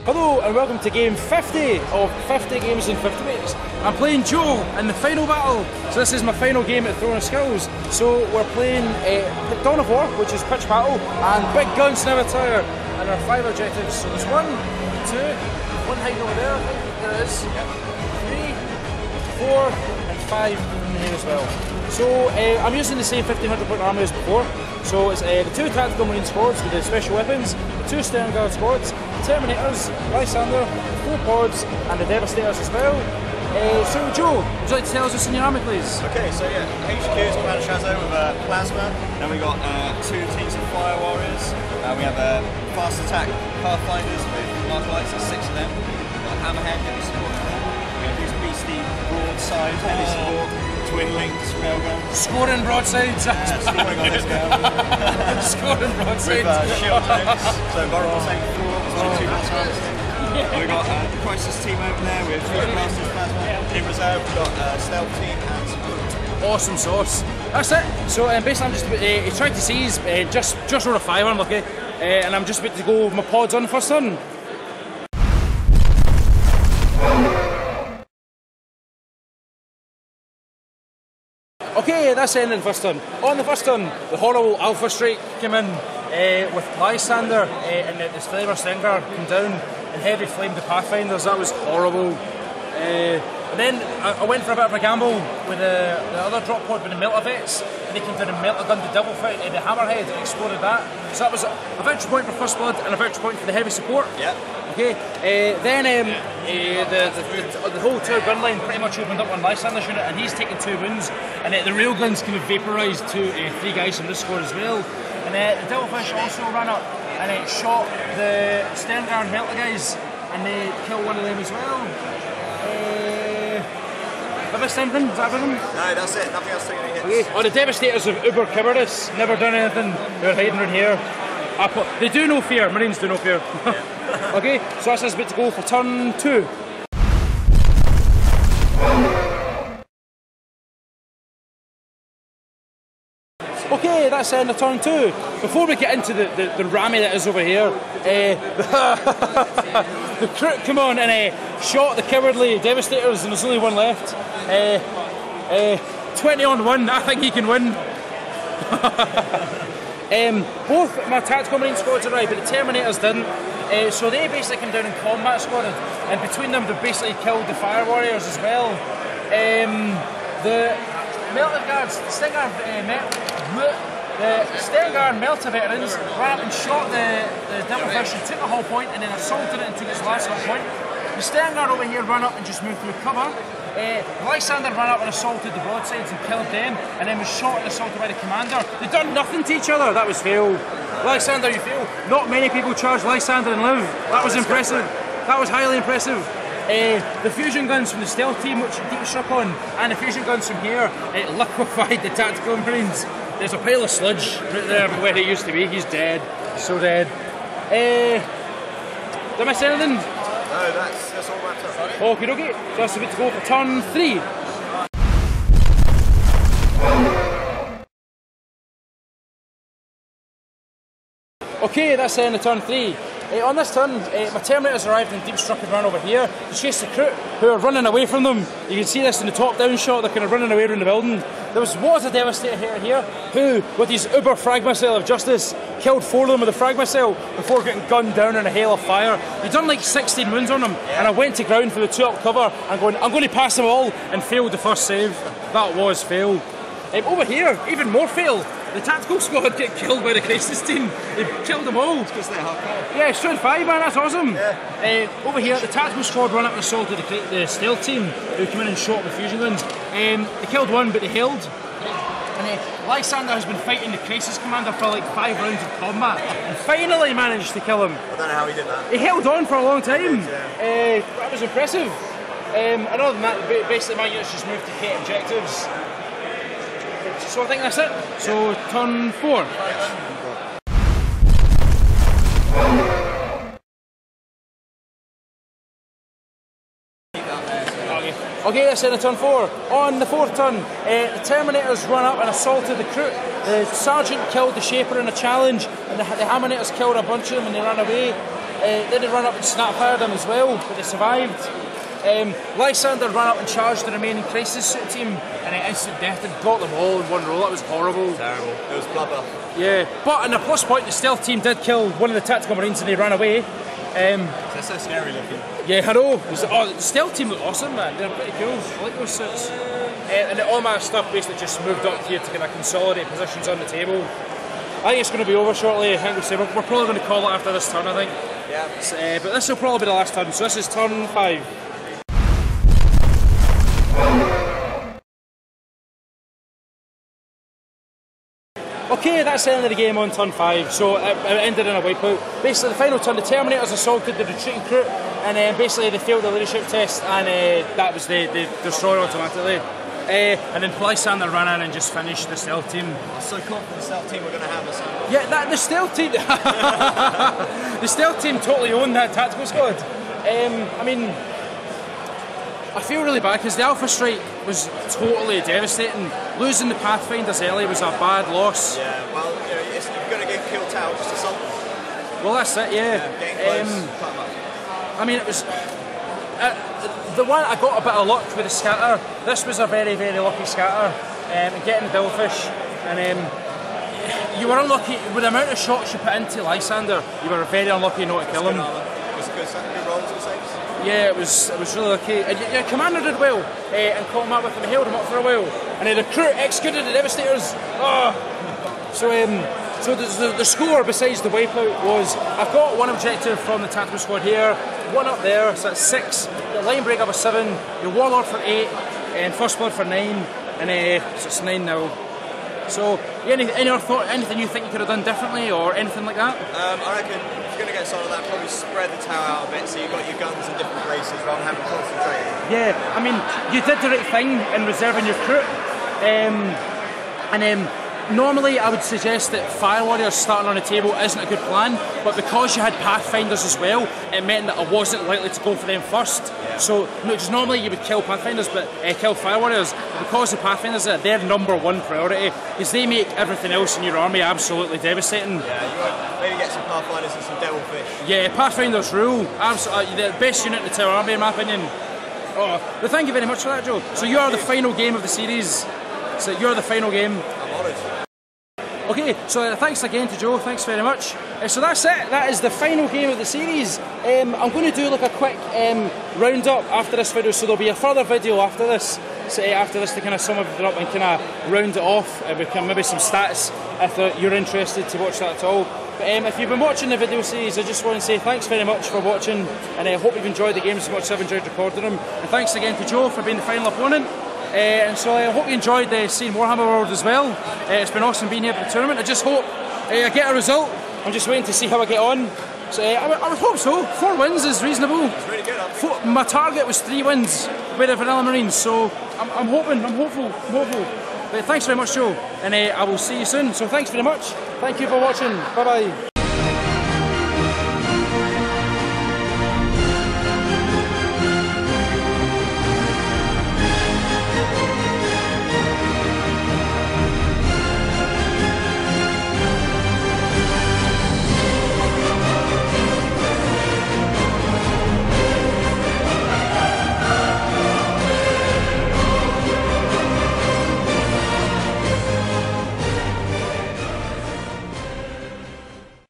Hello and welcome to game 50 of 50 games in 50 weeks. I'm playing Joe in the final battle. So this is my final game at Throne of Skills. So we're playing Dawn of War, which is pitch battle, and big guns never tire. And our 5 objectives. So there's 1, 2, one hiding over there, I think there is. 3, 4 and 5 in here as well. So I'm using the same 1500 point army as before. So it's the 2 tactical marine squads with the special weapons, the 2 Stern Guard squads, Terminators, Lysander, 4 pods and the Devastators as well. So Joe, would you like to tell us what's in your army please? Okay, so yeah, HQ is Commander Shazo with Plasma, then we got 2 teams of Fire Warriors, we have Fast Attack Pathfinders with Marklights, there's 6 of them, we've got Hammerhead, heavy support, we have these beastie broadside, heavy support, Twin Links, Railgun. Scoring broadsides! Scoring on this game. Scoring broadsides! With shield tanks, so Vulnerable Tank 4, so 2 Blasters. We've got the Crisis team over there with 3 Blasters, Plasma. In reserve we've got Stealth team and Support. Awesome sauce. That's it. So basically I'm just trying to seize, just rolled a 5 unlucky, and I'm just about to go with my pods on the first turn. Okay, that's the end of the first turn. On the first turn, the horrible Alpha Strike came in with Lysander and the Flavor Stinger came down and heavy flamed the Pathfinders. That was horrible. And then I went for a bit of a gamble with the other drop pod with the Meltavets, and they came down and melted the Devil Fight, the Hammerhead, and exploded that. So that was a victory point for First Blood and a victory point for the heavy support. Yeah. Okay, then the whole tower gun line pretty much opened up on Lysander's unit, and he's taken 2 wounds, and the railguns kind of vaporised to 3 guys from this squad as well. And the Devilfish also ran up and it shot the Sternguard Melta guys, and they killed one of them as well. Have I missed anything? Is that everything? No, that's it, nothing else taking any hits. Okay. Oh, the Devastators of Uber Cowardice, never done anything, they're hiding around here. They do no fear, Marines do no fear. Yeah. Okay, so that's us about to go for turn 2. Okay, that's the end of turn 2. Before we get into the rammy that is over here, the Crook come on and shot the cowardly Devastators, and there's only one left. 20 on 1, I think he can win. Both my tactical marine squads arrived, but the Terminators didn't. So they basically came down in combat squad, and between them they basically killed the Fire Warriors as well. The Melta Guards, the Sternguard Melta veterans ran up and shot the Devilfish and took a whole point, and then assaulted it and took its last whole point. The Sternguard over here ran up and just moved through cover. Lysander ran up and assaulted the broadsides and killed them, and then was shot and assaulted by the commander. They'd done nothing to each other. That was fail. Lysander, you fail. Not many people charged Lysander and live. That was impressive. That was highly impressive. The fusion guns from the stealth team, which Deep struck on, and the fusion guns from here, liquefied the tactical marines. There's a pile of sludge right there where he used to be. He's dead. So dead. Did I miss anything? No, that's all wrapped up. Okay, okay. So that's about to go for turn 3. Okay, that's the end of turn 3. On this turn, my Terminators arrived and Deep Struck and ran over here to chase the Crook, who are running away from them. You can see this in the top-down shot, they're kind of running away around the building. There was a Devastator here, who, with his Uber Frag Missile of Justice, killed 4 of them with a Frag Missile before getting gunned down in a hail of fire. He'd done like 16 wounds on them, and I went to ground for the 2 up cover, and I'm going to pass them all, and failed the first save. That was failed. Over here, even more fail. The tactical squad get killed by the crisis team. They killed them all. Because they're hardcore. Yeah, Strand 5, man, that's awesome. Yeah. Over here, the tactical squad ran up and assaulted the stealth team, who came in and shot with fusion guns. They killed one, but they held. And Lysander has been fighting the crisis commander for like 5 rounds of combat, and finally managed to kill him. I don't know how he did that. He held on for a long time. Yeah. That was impressive. And other than that, basically my units just moved to K objectives. So I think that's it. So turn 4. Okay, that's in turn 4. On the 4th turn, the Terminators run up and assaulted the Crook. The Sergeant killed the Shaper in a challenge, and the Hammernauters killed a bunch of them and they ran away. Then they ran up and snap-fired them as well, but they survived. Lysander ran up and charged the remaining Crisis Suit team, and it instant death and got them all in one roll. That was horrible. Terrible. It was bloodbath. Yeah, but on a plus point, the stealth team did kill one of the tactical marines and they ran away. They're so scary looking. Yeah, I know. The stealth team look awesome, man. They're pretty cool. I like those suits. And all my stuff basically just moved up here to kind of consolidate positions on the table. I think it's going to be over shortly. I think we're probably going to call it after this turn, I think. Yeah. But this will probably be the last turn, so this is turn 5. Okay, that's the end of the game on turn 5, so it ended in a wipeout. Basically, the final turn, the Terminators assaulted the retreating crew, and basically they failed the leadership test, and that was the destroyer automatically. And then Lysander ran in and just finished the stealth team. I was so confident the stealth team were going to have us. Yeah, the stealth team, the stealth team totally owned that tactical squad. I mean, I feel really bad because the Alpha Strike was totally devastating. Losing the Pathfinders early was a bad loss. Yeah, well, you know, you're going to get killed out, just assault them. Well, that's it, yeah. Getting close, cut them up. I mean, it was... the one I got a bit of luck with the scatter. This was a very, very lucky scatter. And getting the Billfish. And you were unlucky with the amount of shots you put into Lysander. You were very unlucky not to kill him. It was good rolls and saves. Yeah, it was really lucky. And your commander did well and caught him up with him, held him up for a while. And the crew executed the Devastators. Oh. So the score besides the wipeout was, I've got one objective from the tactical squad here, one up there, so that's 6, the line breaker was 7, your Warlord for 8, and First Blood for 9, and so it's 9 now. So, any other thought, anything you think you could have done differently, or anything like that? I reckon if you're going to get started on that, probably spread the tower out a bit so you've got your guns in different places rather than having concentrated. Yeah, I mean, you did the right thing in reserving your crew. Normally I would suggest that Fire Warriors starting on the table isn't a good plan, but because you had Pathfinders as well, it meant that I wasn't likely to go for them first. Yeah. So, just normally you would kill Pathfinders, but kill Fire Warriors. But because the Pathfinders are their #1 priority, because they make everything else in your army absolutely devastating. Yeah, you want maybe get some Pathfinders and some Devilfish. Yeah, Pathfinders rule. Absolutely, the best unit in the Tower Army in my opinion. Oh, but thank you very much for that, Joe. So you are the final game of the series. So you're the final game. I'm honoured. Okay, so thanks again to Joe, thanks very much. So that's it, that is the final game of the series. I'm going to do like a quick roundup after this video, so there'll be a further video after this. So after this to kind of sum everything up and kind of round it off with maybe some stats if you're interested to watch that at all. But if you've been watching the video series, I just want to say thanks very much for watching, and I hope you've enjoyed the games as much as I've enjoyed recording them. And thanks again to Joe for being the final opponent. And so I hope you enjoyed seeing Warhammer World as well. It's been awesome being here for the tournament. I just hope I get a result. I'm just waiting to see how I get on. So I would hope so. 4 wins is reasonable. It's really good. My target was 3 wins with the Vanilla Marines, so I'm hopeful. But thanks very much, Joe, and I will see you soon. So thanks very much. Thank you for watching. Bye bye.